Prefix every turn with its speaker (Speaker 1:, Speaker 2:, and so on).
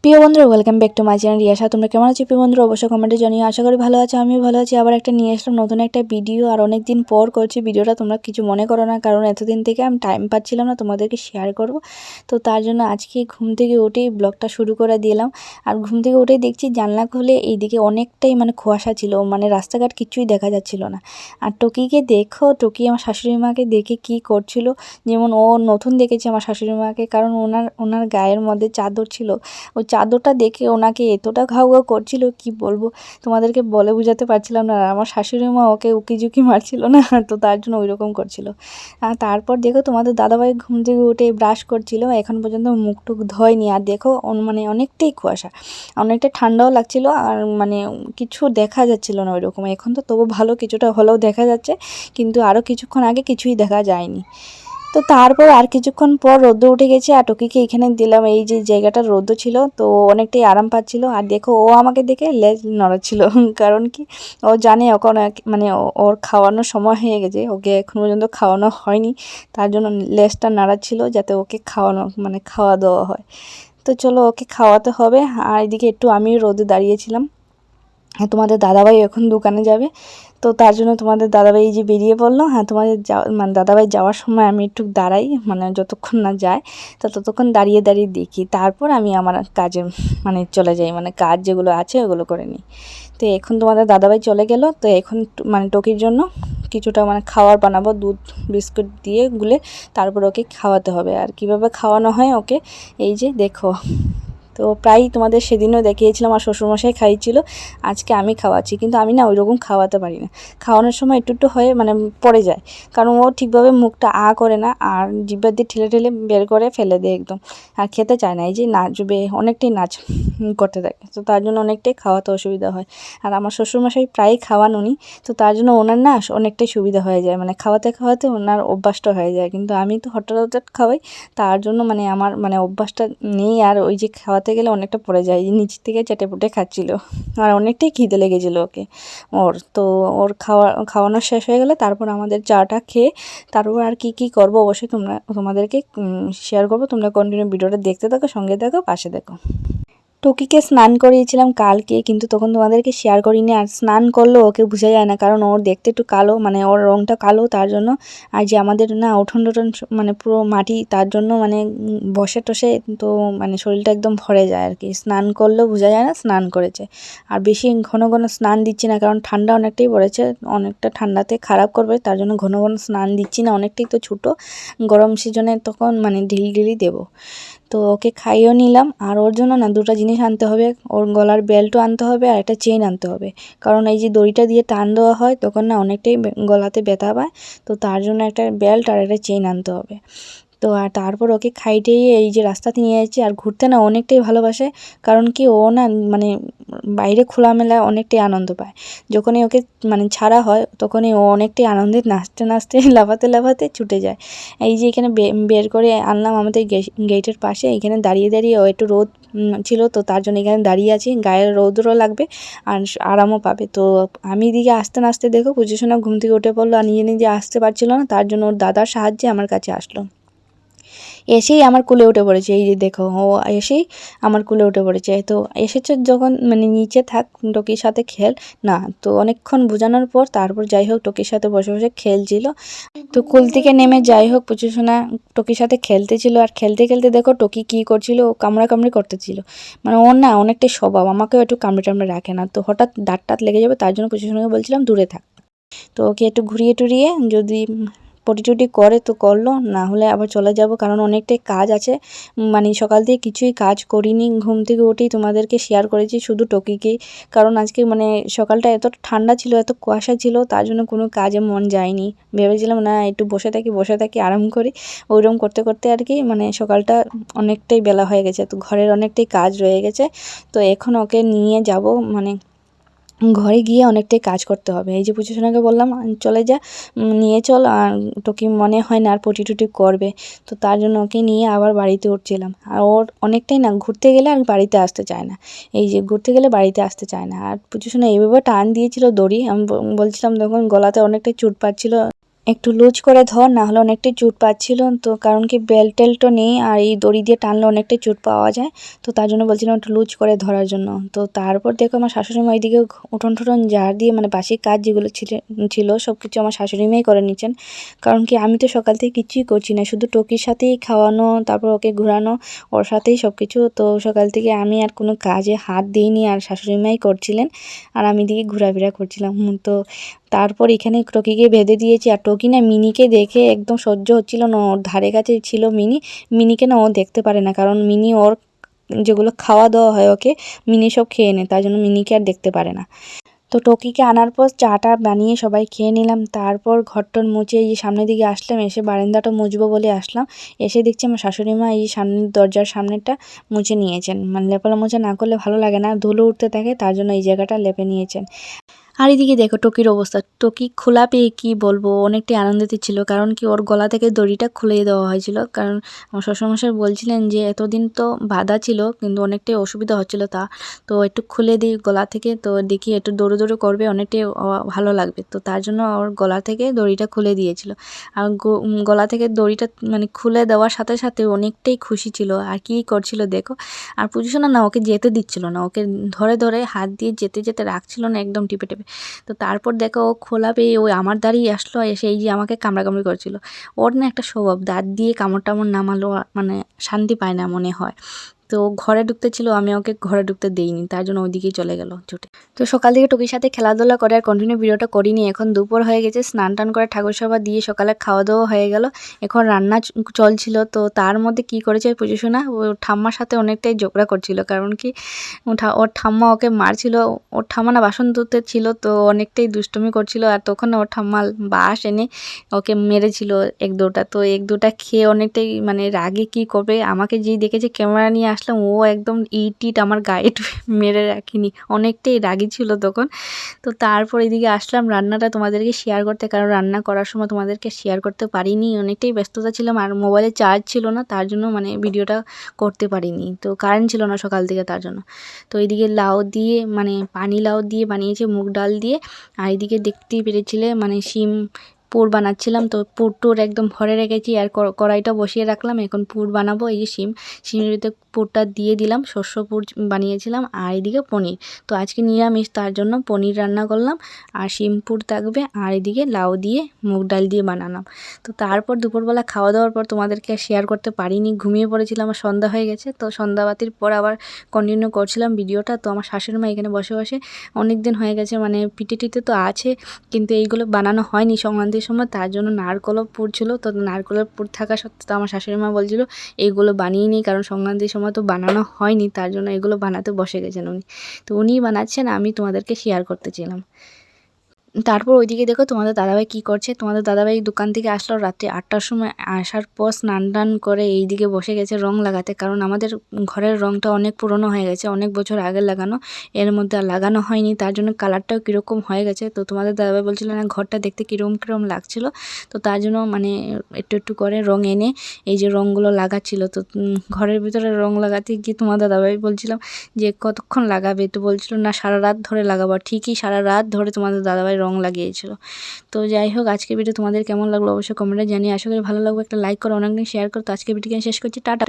Speaker 1: প্রিয় বন্ধুরা, welcome back to my channel Riyasha. তোমরা কেমন আছো প্রিয় বন্ধুরা? অবশ্যই কমেন্টে জানিও। আশা করি ভালো আছো, আমিও ভালো আছি। আবার একটা নিয়ে আসলাম নতুন একটা ভিডিও, আর অনেক দিন পর করছি ভিডিওটা। তোমরা কিছু মনে করো না, কারণ এতদিন থেকে আমি টাইম পাচ্ছিলাম না তোমাদেরকে শেয়ার করব। তো তার জন্য আজকে ঘুম থেকে উঠেই ব্লগটা শুরু করে দিলাম। আর ঘুম থেকে উঠেই দেখছি জানলা খুলে এইদিকে অনেকটাই কুয়াশা ছিল, রাস্তাঘাট কিছুই দেখা যাচ্ছিল না। আর টকিকে দেখো, টকি আমার শাশুড়ি মাকে দেখে কি করছিল। যেমন ও নতুন দেখেছে আমার শাশুড়ি মাকে, কারণ ওনার গায়ের মধ্যে চাদর ছিল। ওই চাদরটা দেখে ওনাকে এতটা ঘাউ ঘাউ করছিল, কি বলবো তোমাদেরকে বলে বোঝাতে পারছিলাম না। আর আমার শাশুড়ি মা ওকে উকিঝুঁকি মারছিল না, তো তার জন্য ওই রকম করছিল। আর তারপর দেখো তোমাদের দাদাভাই ঘুম থেকে উঠে ব্রাশ করছিল, এখন পর্যন্ত মুখ টুক ধোয়নি। আর দেখো অনেকটাই কুয়াশা, অনেকটা ঠান্ডাও লাগছিল, আর কিছু দেখা যাচ্ছিল না ওই রকম। এখন তো তবু ভালো কিছুটা হলেও দেখা যাচ্ছে, কিন্তু আরও কিছুক্ষণ আগে কিছুই দেখা যায়নি। তো তারপর আর কিছুক্ষণ পর রোদ্দু উঠে গেছে, আর টকিকে এখানে দিলাম। এই যে জায়গাটা রোদ্দু ছিল, তো অনেকটাই আরাম পাচ্ছিল। আর দেখো ও আমাকে দেখে লেজ নড়াচ্ছিল কারণ কি, ও জানে ওখানে ওর খাওয়ানোর সময় হয়ে গেছে, ওকে এখন পর্যন্ত খাওয়ানো হয়নি। তার জন্য লেজটা নাড়াচ্ছিল যাতে ওকে খাওয়া দাওয়া হয়। তো চলো, ওকে খাওয়াতে হবে। আর এদিকে একটু আমি রোদে দাঁড়িয়েছিলাম। হ্যাঁ, তোমাদের দাদাভাই এখন দোকানে যাবে, তো তার জন্য তোমাদের দাদাভাই এই যে বেরিয়ে পড়লো। হ্যাঁ, তোমাদের দাদাভাই যাওয়ার সময় আমি একটু দাঁড়াই, যতক্ষণ না যায় তো ততক্ষণ দাঁড়িয়ে দাঁড়িয়ে দেখি। তারপর আমি আমার কাজে চলে যাই, কাজ যেগুলো আছে ওগুলো করে নিই। তো এখন তোমাদের দাদাভাই চলে গেল, তো এখন টকির জন্য কিছুটা খাবার বানাবো, দুধ বিস্কুট দিয়ে গুলে তারপর ওকে খাওয়াতে হবে। আর কিভাবে খাওয়ানো হয় ওকে, এই যে দেখো। তো প্রায় তোমাদের সেদিনও দেখিয়েছিলাম, আর শ্বশুরমশাই খাইয়েছিল, আজকে আমি খাওয়াচ্ছি। কিন্তু আমি না ওই রকম খাওয়াতে পারি না, খাওয়ানোর সময় একটু একটু হয়ে পড়ে যায়, কারণ ও ঠিকভাবে মুখটা করে না, আর জিহ্বা দিয়ে ঠেলে ঠেলে বের করে ফেলে দেয় একদম। আর খেতে চায় না, এই যে নাচবে, অনেকটাই নাচ করতে থাকে, তো তার জন্য অনেকটাই খাওয়াতে অসুবিধা হয়। আর আমার শ্বশুরমশাই প্রায়ই খাওয়ান উনি, তো তার জন্য ওনার না অনেকটাই সুবিধা হয়ে যায়, খাওয়াতে খাওয়াতে ওনার অভ্যাসটা হয়ে যায়। কিন্তু আমি তো হঠাৎ হঠাৎ খাওয়াই, তার জন্য আমার অভ্যাসটা নেই। আর ওই যে খাওয়াতে গেলে অনেকটা পড়ে যায়, নিচ থেকে চেটেপুটে খাচ্ছিল, আর অনেকটাই খিদে লেগেছিলো ওকে ওর। তো ওর খাওয়ানো শেষ হয়ে গেলে তারপর আমাদের চাটা খেয়ে তারপর আর কি করবো অবশ্যই তোমাদেরকে শেয়ার করবো। তোমরা কন্টিনিউ ভিডিওটা দেখতে থাকো, সঙ্গে থাকো, পাশে দেখো। টকিকে স্নান করিয়েছিলাম কালকে, কিন্তু তখন তোমাদেরকে শেয়ার করিনি। আর স্নান করলেও ওকে বোঝা যায় না, কারণ ওর দেখতে একটু কালো, ওর রঙটা কালো, তার জন্য। আর যে আমাদের না উঠোন টুঠোন পুরো মাটি, তার জন্য বসে টসে তো শরীরটা একদম ভরে যায় আর কি। স্নান করলেও বোঝা যায় না স্নান করেছে। আর বেশি ঘন ঘন স্নান দিচ্ছি না, কারণ ঠান্ডা অনেকটাই পড়েছে, অনেকটা ঠান্ডাতে খারাপ করবে, তার জন্য ঘন ঘন স্নান দিচ্ছি না। অনেকটাই তো ছোটো, গরম সিজনে তখন ঢিলি দেবো। তো ওকে খাইয়েও নিলাম। আর ওর জন্য না দুটো জিনিস আনতে হবে, ওর গলার বেল্টও আনতে হবে, আর একটা চেইন আনতে হবে, কারণ এই যে দড়িটা দিয়ে টান দেওয়া হয় তখন না অনেকটাই গলাতে ব্যথা পায়। তো তার জন্য একটা বেল্ট আর একটা চেইন আনতে হবে। তো আর তারপর ওকে খাইয়েই এই যে রাস্তাতে নিয়ে যাচ্ছি। আর ঘুরতে না অনেকটাই ভালোবাসে, কারণ কি ও না বাইরে খোলামেলা অনেকটাই আনন্দ পায়। যখনই ওকে ছাড়া হয় তখনই ও অনেকটাই আনন্দে নাচতে নাচতে লাফাতে লাফাতে ছুটে যায়। এই যে এখানে বের করে আনলাম আমাদের গেটের পাশে, এখানে দাঁড়িয়ে দাঁড়িয়ে ও একটু রোদ ছিল, তো তার জন্য এখানে দাঁড়িয়ে আছি। গায়ের রোদও লাগবে আর আরামও পাবে। তো আমি এদিকে আসতে না আসতে দেখো পুজোসোনা ঘুম থেকে উঠে পড়লো, আর নিজে নিজে আসতে পারছিল না, তার জন্য ওর দাদার সাহায্যে আমার কাছে আসলো। এসেই আমার কোলে উঠে পড়েছে, এই যে দেখো ও এসেই আমার কোলে উঠে পড়েছে। তো এসেছে যখন নিচে থাক, টকির সাথে খেল না। তো অনেকক্ষণ বোঝানোর পর তারপর যাই হোক টকির সাথে বসে বসে খেলছিল। তো কুল থেকে নেমে যাই হোক পুচুসোনা টকির সাথে খেলতেছিল। আর খেলতে খেলতে দেখো টকি কী করছিল, ও কামড়াকামড়ি করতেছিল। ওর না অনেকটাই স্বভাব, আমাকেও একটু কামড়ে টামড়ে রাখে না, তো হঠাৎ দাঁত টাত লেগে যাবে, তার জন্য পুচুসোনাকে বলছিলাম দূরে থাক। তো ওকে একটু ঘুরিয়ে টুরিয়ে যদি পটি করে তো করলো, না হলে আবার চলে যাব, কারণ অনেকটাই কাজ আছে। সকাল থেকে কিছুই কাজ করিনি, ঘুম থেকে উঠেই তোমাদেরকে শেয়ার করেছি শুধু টকিকেই, কারণ আজকে সকালটা এত ঠান্ডা ছিল, এত কুয়াশা ছিল, তার জন্য কোনো কাজে মন যায়নি। ভেবেছিলাম না একটু বসে থাকি আরাম করি, ওইরকম করতে করতে আর কি সকালটা অনেকটাই বেলা হয়ে গেছে, তো ঘরের অনেকটাই কাজ রয়ে গেছে। তো এখন ওকে নিয়ে যাব ঘরে গিয়ে অনেকটাই কাজ করতে হবে। এই যে পুচুসোনাকে বললাম চলে যা, নিয়ে চল, আর টকি মনে হয় না আর পটি টুটি করবে, তো তার জন্য ওকে নিয়ে আবার বাড়িতে উঠছিলাম। আর ওর অনেকটাই না ঘুরতে গেলে আর বাড়িতে আসতে চায় না, এই যে ঘুরতে গেলে বাড়িতে আসতে চায় না। আর পুচুসোনা এইভাবে টান দিয়েছিল দড়ি, আমি বলছিলাম তখন গলাতে অনেকটাই চোট পাচ্ছিল, একটু লুজ করে ধর, না হলে অনেকটাই চুট পাচ্ছিল। তো কারণ কি বেল্ট টেল্টও নেই, আর এই দড়ি দিয়ে টানলে অনেকটাই চুট পাওয়া যায়, তো তার জন্য বলছিলাম একটু লুজ করে ধরার জন্য। তো তারপর দেখো আমার শাশুড়িমা ওইদিকে উঠোন ঠুঠোন ঝাড় দিয়ে মানে বাসি কাজ যেগুলো ছিল সব কিছু আমার শাশুড়িমাই করে নিচ্ছেন। কারণ কি আমি তো সকাল থেকে কিছুই করছি না, শুধু টকির সাথেই খাওয়ানো, তারপর ওকে ঘোরানো, ওর সাথেই সব কিছু। তো সকাল থেকে আমি আর কোনো কাজে হাত দিইনি, আর শাশুড়িমাই করছিলেন, আর আমি দিকে ঘোরাফেরা করছিলাম। তো তারপর এখানে টকিকে বেঁধে দিয়েছি। আর টকি না মিনিকে দেখে একদম সহ্য হচ্ছিল না, ওর ধারে কাছে ছিল মিনিকে না ও দেখতে পারে না, কারণ মিনি ওর যেগুলো খাওয়া দাওয়া হয় ওকে মিনি সব খেয়ে নেয়, তার জন্য মিনিকে আর দেখতে পারে না। তো টকিকে আনার পর চাটা বানিয়ে সবাই খেয়ে নিলাম। তারপর ঘরটর মুছে এই সামনের দিকে আসলাম, এসে বারান্দাটা মুছবো বলে আসলাম। এসে দেখছি আমার শাশুড়ি মা এই সামনের দরজার সামনেটা মুছে নিয়েছেন, মানে লেপালা মোছা না করলে ভালো লাগে না, ধুলো উঠতে থাকে, তার জন্য এই জায়গাটা লেপে নিয়েছেন। আর এদিকে দেখো টকির অবস্থা, টকি খোলা পেয়ে কি বলবো, অনেকটাই আনন্দিত ছিল। কারণ কি ওর গলা থেকে দড়িটা খুলে দেওয়া হয়েছিল, কারণ আমার শ্বশুরমশাই বলছিলেন যে এতদিন তো বাঁধা ছিল কিন্তু অনেকটাই অসুবিধা হচ্ছিল, তো একটু খুলে দিই গলা থেকে, তো দেখি একটু দৌড়ো দৌড়ো করবে, অনেকটাই ভালো লাগবে। তো তার জন্য ওর গলা থেকে দড়িটা খুলে দিয়েছিল। আর গলা থেকে দড়িটা মানে খুলে দেওয়ার সাথে সাথে অনেকটাই খুশি ছিল। আর কি করছিল দেখো, আর পুজোশোনা না ওকে যেতে দিচ্ছিল না, ওকে ধরে ধরে হাত দিয়ে যেতে যেতে রাখছিল না, একদম টিপে টিপে। তো তারপর দেখো ও খোলা পেয়ে ওই আমার দাঁড়িয়ে আসলো, এসে এই যে আমাকে কামড়াকামড়ি করছিল। ওর না একটা স্বভাব, দাঁত দিয়ে কামড় টামড় নামালো মানে শান্তি পায় না মনে হয়। তো ঘরে ঢুকতে ছিল, আমি ওকে ঘরে ঢুকতে দেইনি, তার জন্য ওইদিকেই চলে গেল ছুটে। তো সকাল থেকে টুকির সাথে খেলাধুলা করে আর কন্টিনিউ ভিডিওটা করিনি। এখন দুপুর হয়ে গেছে, স্নান টান করে ঠাকুর সভা দিয়ে সকালে খাওয়া দাওয়া হয়ে গেল। এখন রান্না চলছিল, তো তার মধ্যে কি করেছে পুজোশোনা, ও ঠাম্মার সাথে অনেকটাই ঝগড়া করছিল। কারণ কি ওর ঠাম্মা ওকে মারছিল, ওর ঠাম্মা না বাসন ধুতে ছিল, তো অনেকটাই দুষ্টুমি করছিল। আর তখন ওর ঠাম্মা বাঁশ এনে ওকে মেরেছিল এক দুটা, তো এক দুটা খেয়ে অনেকটাই মানে রাগে কি করবে, আমাকে যেই দেখেছে ক্যামেরা নিয়ে আসলাম, ও একদম ইট আমার গায়ে মেরে রাখিনি, অনেকটাই রাগি ছিল তখন। তো তারপর এদিকে আসলাম রান্নাটা তোমাদেরকে শেয়ার করতে, কারণ রান্না করার সময় তোমাদেরকে শেয়ার করতে পারিনি, অনেকটাই ব্যস্ততা ছিলাম, আর মোবাইলে চার্জ ছিল না, তার জন্য মানে ভিডিওটা করতে পারিনি। তো কারেন্ট ছিল না সকাল থেকে, তার জন্য। তো এইদিকে লাউ দিয়ে মানে পানি লাউ দিয়ে বানিয়েছে মুগ ডাল দিয়ে। আর এইদিকে দেখতেই পেরেছিলে মানে শিম পুর বানাচ্ছিলাম, তো পুর টুর একদম ভরে রেখেছি, আর কড়াইটা বসিয়ে রাখলাম, এখন পুর বানাবো। এই যে শিমের ভিতরে পুরটা দিয়ে দিলাম, শস্য পুর বানিয়েছিলাম। আর এদিকে পনির, তো আজকে নিরামিষ, তার জন্য পনির রান্না করলাম, আর শিম পুর থাকবে, আর এদিকে লাউ দিয়ে মুগ ডাল দিয়ে বানালাম। তো তারপর দুপুরবেলা খাওয়া দাওয়ার পর তোমাদেরকে শেয়ার করতে পারিনি, ঘুমিয়ে পড়েছিলাম, আর সন্ধ্যা হয়ে গেছে। তো সন্ধ্যাবাতির পর আবার কন্টিনিউ করছিলাম ভিডিওটা। তো আমার শাশুড়ি মা এখানে বসে বসে অনেক দিন হয়ে গেছে মানে পিঠে টিঠে তো আছে, কিন্তু এইগুলো বানানো হয়নি সংক্রান্তির সময়, তার জন্য নারকলও পুর ছিল। তো নারকলের পুর থাকা সত্ত্বেও আমার শাশুড়ি মা বলছিল এইগুলো বানিয়ে নিই, কারণ সংক্রান্তির সময় তো বানানো হয়নি, তার জন্য এগুলো বানাতে বসে গেছেন উনি। তো উনিই বানাচ্ছেন, আমি তোমাদেরকে শেয়ার করতেছিলাম। তারপর ওইদিকে দেখো তোমাদের দাদাভাই কি করছে। তোমাদের দাদাভাই দোকান থেকে আসলো রাত্রি 8টার সময়, আসার পর স্নান টান করে এইদিকে বসে গেছে রং লাগাতে, কারণ আমাদের ঘরের রংটা অনেক পুরনো হয়ে গেছে, অনেক বছর আগে লাগানো, এর মধ্যে আর লাগানো হয়নি, তার জন্য কালারটাও কীরকম হয়ে গেছে। তো তোমাদের দাদাভাই বলছিল না ঘরটা দেখতে কীরকম লাগছিল, তো তার জন্য মানে একটু একটু করে রং এনে এই যে রঙগুলো লাগাচ্ছিল। তো ঘরের ভিতরে রং লাগাতে গিয়ে তোমাদের দাদাভাই বলছিলাম যে কতক্ষণ লাগাবে, তো বলছিল না সারা রাত ধরে লাগাবো। ঠিকই সারা রাত ধরে তোমাদের দাদাভাই রং লাগিয়েছিল। তো যাই হোক, আজকের ভিডিও তোমাদের কেমন লাগলো অবশ্যই কমেন্টে জানিয়ে, আশা করি ভালো লাগবে। একটা লাইক করো, অনেকদিন শেয়ার করো। তো আজকের ভিডিও শেষ করছি, টাটা।